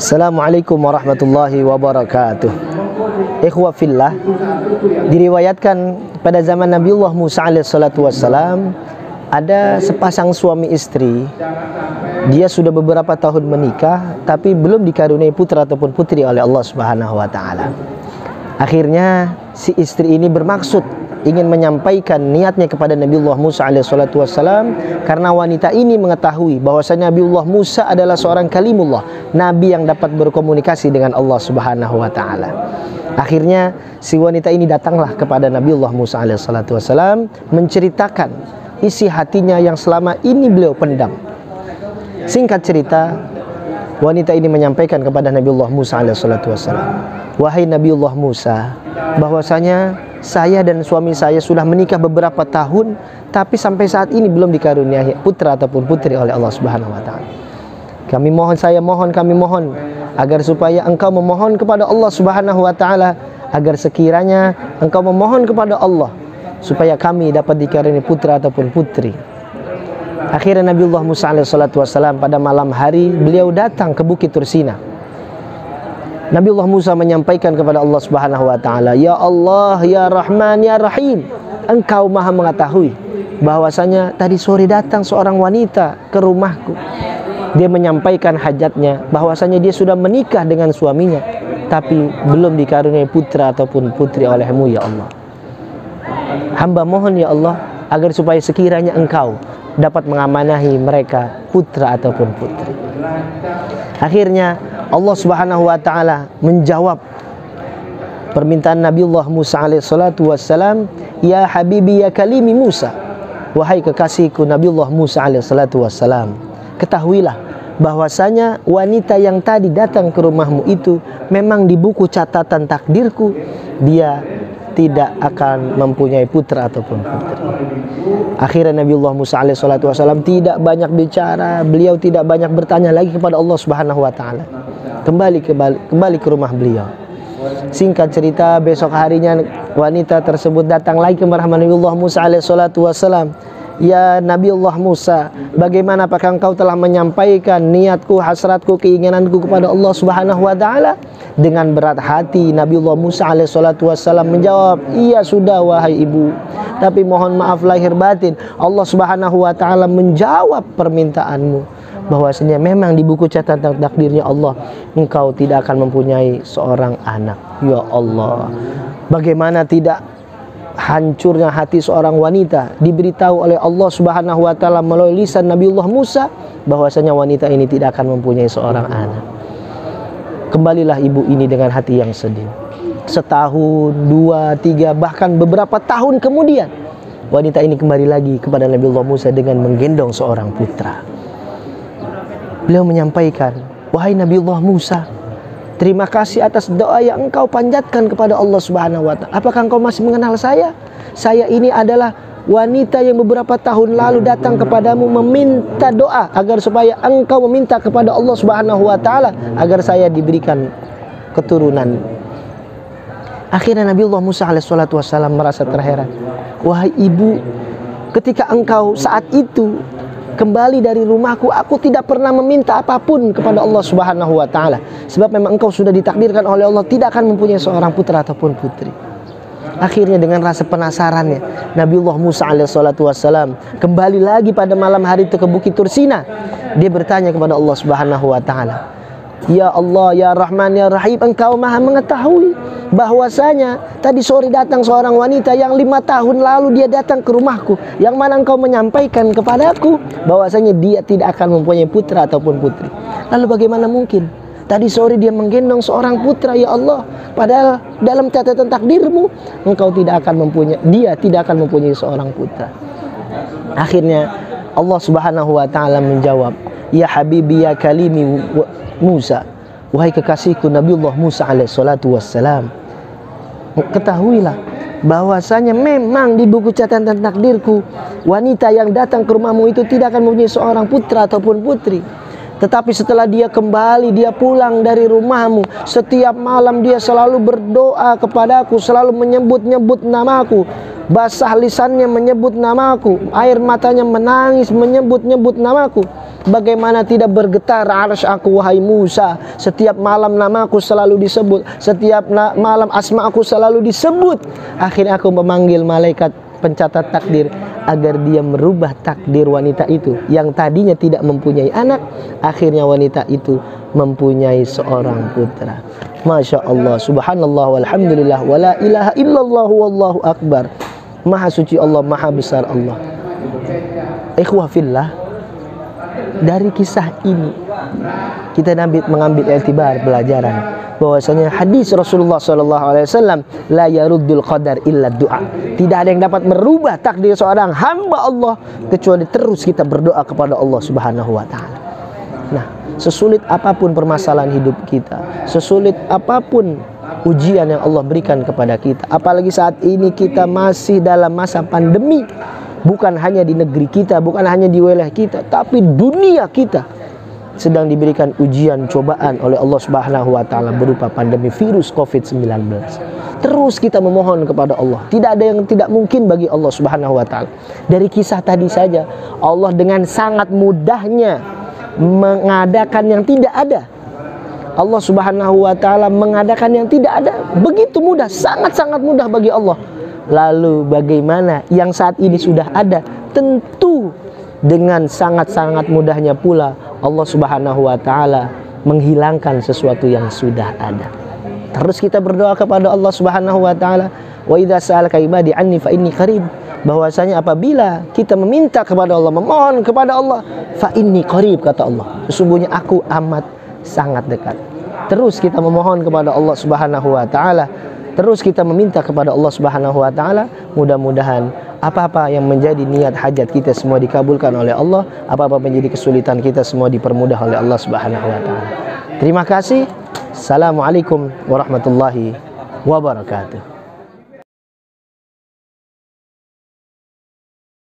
Assalamualaikum warahmatullahi wabarakatuh. Ikhwa fillah, diriwayatkan pada zaman Nabiullah Musa alaihissalatu wassalam, ada sepasang suami istri. Dia sudah beberapa tahun menikah, tapi belum dikaruniai putra ataupun putri oleh Allah Subhanahu wa ta'ala. Akhirnya si istri ini bermaksud ingin menyampaikan niatnya kepada Nabiullah Musa alaihissalatu wassalam, karena wanita ini mengetahui bahwasanya Nabiullah Musa adalah seorang kalimullah, nabi yang dapat berkomunikasi dengan Allah Subhanahu wa ta'ala. Akhirnya si wanita ini datanglah kepada Nabiullah Musa alaihissalatu wassalam, menceritakan isi hatinya yang selama ini beliau pendam. Singkat cerita, wanita ini menyampaikan kepada Nabiullah Musa alaihissalatu wassalam, wahai Nabiullah Musa, bahwasanya saya dan suami saya sudah menikah beberapa tahun, tapi sampai saat ini belum dikaruniai putra ataupun putri oleh Allah Subhanahu wa ta'ala. Kami mohon agar supaya engkau memohon kepada Allah Subhanahu wa ta'ala, agar sekiranya engkau memohon kepada Allah supaya kami dapat dikaruniai putra ataupun putri. Akhirnya Nabiullah Musa alaihissalatu wassalam pada malam hari beliau datang ke Bukit Tursina. Nabiullah Musa menyampaikan kepada Allah Subhanahu wa ta'ala, ya Allah, ya Rahman, ya Rahim, engkau maha mengetahui bahwasanya tadi sore datang seorang wanita ke rumahku. Dia menyampaikan hajatnya bahwasanya dia sudah menikah dengan suaminya, tapi belum dikaruniai putra ataupun putri olehmu ya Allah. Hamba mohon ya Allah agar supaya sekiranya engkau dapat mengamanahi mereka putra ataupun putri. Akhirnya Allah Subhanahu wa ta'ala menjawab permintaan Nabiullah Musa alaihissalatu wassalam, ya habibi ya kalimi Musa, wahai kekasihku Nabiullah Musa alaihissalatu wassalam, ketahuilah bahwasanya wanita yang tadi datang ke rumahmu itu memang di buku catatan takdirku dia tidak akan mempunyai putra ataupun putri. Akhirnya Nabiullah Musa alaihissalatu wassalam tidak banyak bicara, beliau tidak banyak bertanya lagi kepada Allah Subhanahu wa ta'ala. Kembali ke rumah beliau. Singkat cerita, besok harinya wanita tersebut datang lagi ke rumah Nabiullah Musa alaihissalatu wassalam. Ya Nabiullah Musa, bagaimana apakah engkau telah menyampaikan niatku, hasratku, keinginanku kepada Allah Subhanahu wa ta'ala? Dengan berat hati Nabiullah Musa alaihissalatu wassalam menjawab, iya sudah wahai ibu, tapi mohon maaf lahir batin, Allah Subhanahu wa ta'ala menjawab permintaanmu, bahwasanya memang di buku catatan takdirnya Allah engkau tidak akan mempunyai seorang anak. Ya Allah, bagaimana tidak hancurnya hati seorang wanita diberitahu oleh Allah Subhanahu wa ta'ala melalui lisan Nabiullah Musa bahwasanya wanita ini tidak akan mempunyai seorang anak. Kembalilah ibu ini dengan hati yang sedih. Setahun, dua, tiga, bahkan beberapa tahun kemudian wanita ini kembali lagi kepada Nabiullah Musa dengan menggendong seorang putra. Beliau menyampaikan, wahai Nabiullah Musa, terima kasih atas doa yang engkau panjatkan kepada Allah Subhanahu wa ta'ala. Apakah engkau masih mengenal saya? Saya ini adalah wanita yang beberapa tahun lalu datang kepadamu meminta doa agar supaya engkau meminta kepada Allah Subhanahu wa ta'ala agar saya diberikan keturunan. Akhirnya Nabiullah Musa alaihissalatu wassalam merasa terheran. Wahai ibu, ketika engkau saat itu kembali dari rumahku, aku tidak pernah meminta apapun kepada Allah Subhanahu wa ta'ala, sebab memang engkau sudah ditakdirkan oleh Allah tidak akan mempunyai seorang putra ataupun putri. Akhirnya dengan rasa penasarannya Nabiullah Musa alaihissalatu wassalam kembali lagi pada malam hari itu ke Bukit Tursina. Dia bertanya kepada Allah Subhanahu wa ta'ala, ya Allah, ya Rahman, ya Rahim, engkau maha mengetahui bahwasanya tadi sore datang seorang wanita yang 5 tahun lalu dia datang ke rumahku, yang mana engkau menyampaikan kepadaku bahwasanya dia tidak akan mempunyai putra ataupun putri. Lalu bagaimana mungkin tadi sore dia menggendong seorang putra ya Allah, padahal dalam catatan takdirmu engkau tidak akan mempunyai, dia tidak akan mempunyai seorang putra. Akhirnya Allah Subhanahu wa ta'ala menjawab, ya habibi ya kalimi Musa, wahai kekasihku Nabiullah Musa alaihissalatu wassalam, ketahuilah bahwasanya memang di buku catatan takdirku wanita yang datang ke rumahmu itu tidak akan mempunyai seorang putra ataupun putri. Tetapi setelah dia kembali, dia pulang dari rumahmu, setiap malam dia selalu berdoa kepadaku, selalu menyebut-nyebut namaku. basah lisannya menyebut namaku, air matanya menangis menyebut-nyebut namaku. Bagaimana tidak bergetar arsy aku wahai Musa? Setiap malam namaku selalu disebut, setiap malam asmaku selalu disebut. Akhirnya aku memanggil malaikat pencatat takdir agar dia merubah takdir wanita itu yang tadinya tidak mempunyai anak, akhirnya wanita itu mempunyai seorang putra. Masya Allah, subhanallah, walhamdulillah, wala ilaha illallah, wallahu akbar. Maha suci Allah, maha besar Allah. Ikhwah fillah, dari kisah ini kita mengambil i'tibar, pelajaran bahwasanya hadis Rasulullah SAW, la yaruddul qadar illa du'a. Tidak ada yang dapat merubah takdir seorang hamba Allah kecuali terus kita berdoa kepada Allah Subhanahu wa taala. Nah, sesulit apapun permasalahan hidup kita, sesulit apapun ujian yang Allah berikan kepada kita, apalagi saat ini kita masih dalam masa pandemi, bukan hanya di negeri kita, bukan hanya di wilayah kita, tapi dunia kita sedang diberikan ujian, cobaan oleh Allah Subhanahu wa taala berupa pandemi virus COVID-19. Terus kita memohon kepada Allah. Tidak ada yang tidak mungkin bagi Allah Subhanahu wa taala. Dari kisah tadi saja, Allah dengan sangat mudahnya mengadakan yang tidak ada. Allah Subhanahu wa taala mengadakan yang tidak ada. Begitu mudah, sangat-sangat mudah bagi Allah. Lalu bagaimana yang saat ini sudah ada? Tentu dengan sangat-sangat mudahnya pula Allah Subhanahu wa taala menghilangkan sesuatu yang sudah ada. Terus kita berdoa kepada Allah Subhanahu wa taala, wa idza sa'alaka ibadi anni fa inni qarib. Bahwasanya apabila kita meminta kepada Allah, memohon kepada Allah, fa inni qarib, kata Allah, sesungguhnya aku amat sangat dekat. Terus kita memohon kepada Allah Subhanahu wa taala, terus kita meminta kepada Allah Subhanahu wa taala, mudah-mudahan apa-apa yang menjadi niat hajat kita semua dikabulkan oleh Allah, apa-apa menjadi kesulitan kita semua dipermudah oleh Allah Subhanahu wa taala. Terima kasih. Assalamualaikum warahmatullahi wabarakatuh.